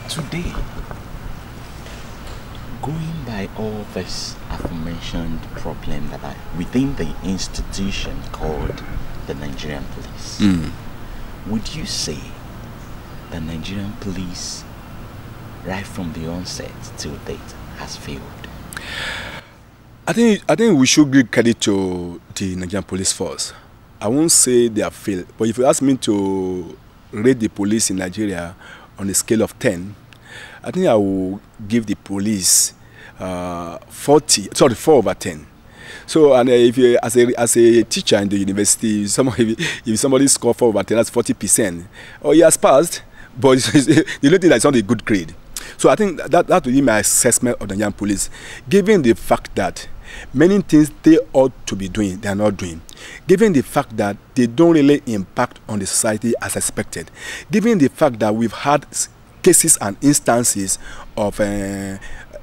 Today, going by all this aforementioned problem that are within the institution called the Nigerian police, would you say the Nigerian police, right from the onset till date, has failed? I think we should give credit to the Nigerian police force. I won't say they have failed, but if you ask me to rate the police in Nigeria on a scale of 10, I think I will give the police 4 over 10. So, and if you, as a teacher in the university, if somebody scored 4 over 10, that's 40%. Oh, he has passed, but the only thing that's not a good grade. So I think that would be my assessment of the Nigerian police, given the fact that many things they ought to be doing, they are not doing. Given the fact that they don't really impact on the society as expected. Given the fact that we've had cases and instances of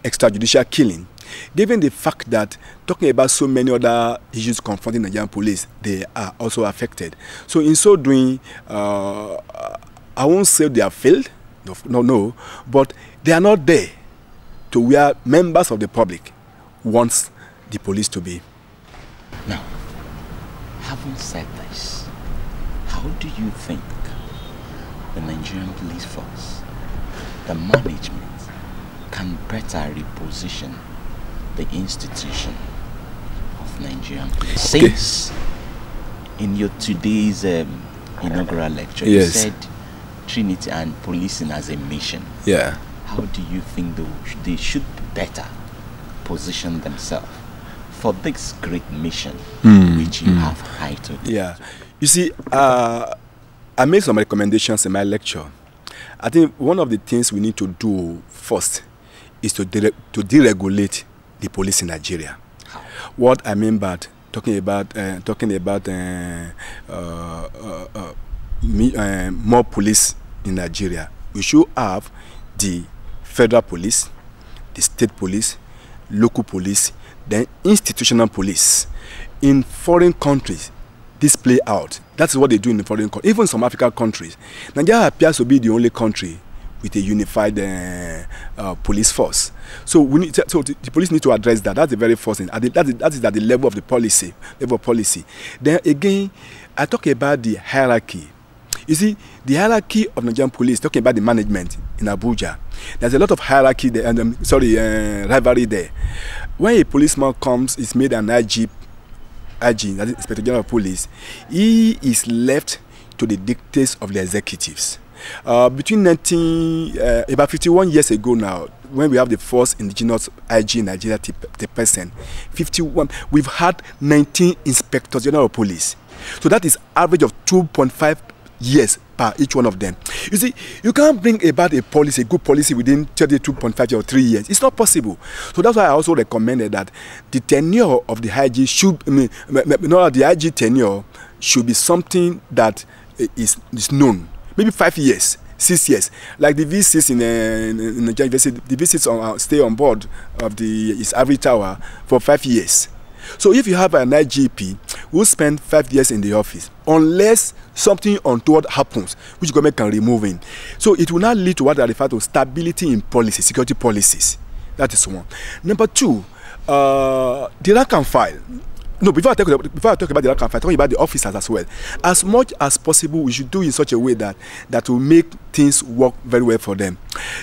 extrajudicial killing. Given the fact that talking about so many other issues confronting the Nigerian police, they are also affected. So in so doing, I won't say they have failed, no, but they are not there to where members of the public wants the police to be. Now, having said this, how do you think the Nigerian police force, the management, can better reposition the institution of Nigerian police? Since in your today's inaugural lecture, you said Trinity and policing as a mission. Yeah. How do you think they should better position themselves for this great mission which you have highlighted? Yeah. You see, I made some recommendations in my lecture. I think one of the things we need to do first is to deregulate the police in Nigeria. How? What I mean by talking about more police in Nigeria, we should have the federal police, the state police, local police, then institutional police. In foreign countries, this play out. That's what they do in the foreign countries. Even some African countries. Nigeria appears to be the only country with a unified police force. So the police need to address that. That's the very first thing. That is at the level of the policy. Then again, I talk about the hierarchy. You see, the hierarchy of Nigerian police, talking about the management in Abuja, there's a lot of hierarchy there, and rivalry there. When a policeman comes, is made an IG, that is Inspector General of Police, he is left to the dictates of the executives. Between about 51 years ago now, when we have the first indigenous IG in Nigeria, the person, 51, we've had 19 Inspectors General of Police. So that is average of 2.5 years per each one of them. You see, you can't bring about a policy, a good policy within 32.5 or 3 years. It's not possible. So that's why I also recommended that the tenure of the IG should, the IG tenure should be something that is known. Maybe 5 years, 6 years. Like the VCs in the Univetrsity, the VCs stay on board of the Ivory Tower for 5 years. So if you have an IGP who spend 5 years in the office, unless something untoward happens, which government can remove him, so it will not lead to what I refer to stability in policy, security policies. That is one. Number two, the rank and file. No, before I talk about the rank and file, talking about the officers as well. As much as possible, we should do in such a way that will make things work very well for them.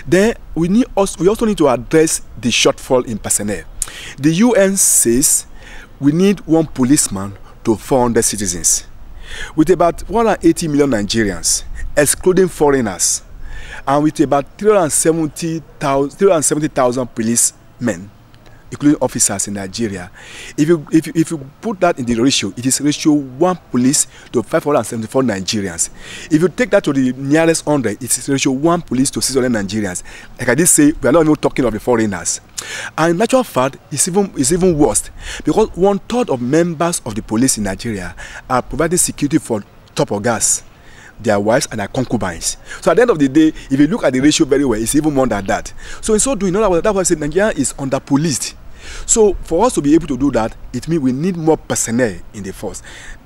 Then we also need to address the shortfall in personnel. The UN says we need 1 policeman to 400 citizens. With about 180 million Nigerians, excluding foreigners, and with about 370,000 policemen, including officers in Nigeria, if you put that in the ratio, it is ratio 1 police to 574 Nigerians. If you take that to the nearest 100, it is ratio 1 police to 600 Nigerians. Like I did say, we are not even talking of the foreigners. And in natural fact, it's even worse, because 1/3 of members of the police in Nigeria are providing security for top organs, their wives and their concubines. So at the end of the day, if you look at the ratio very well, it's even more than that. So in so doing, that's why I said Nigeria is under-policed. So for us to be able to do that, it means we need more personnel in the force.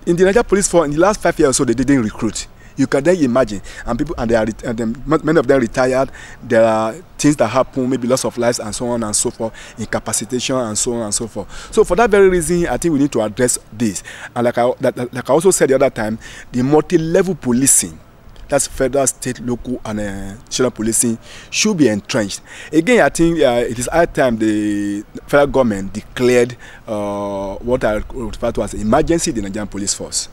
In the Nigeria police force, in the last 5 years or so, they didn't recruit. You can then imagine, and people, and many of them retired. There are things that happen, maybe loss of lives and so on and so forth, incapacitation and so on and so forth. So for that very reason, I think we need to address this. And like I also said the other time, the multi-level policing, that's federal, state, local, and national policing, should be entrenched. Again, I think it is high time the federal government declared what I refer to as emergency in the Nigerian police force.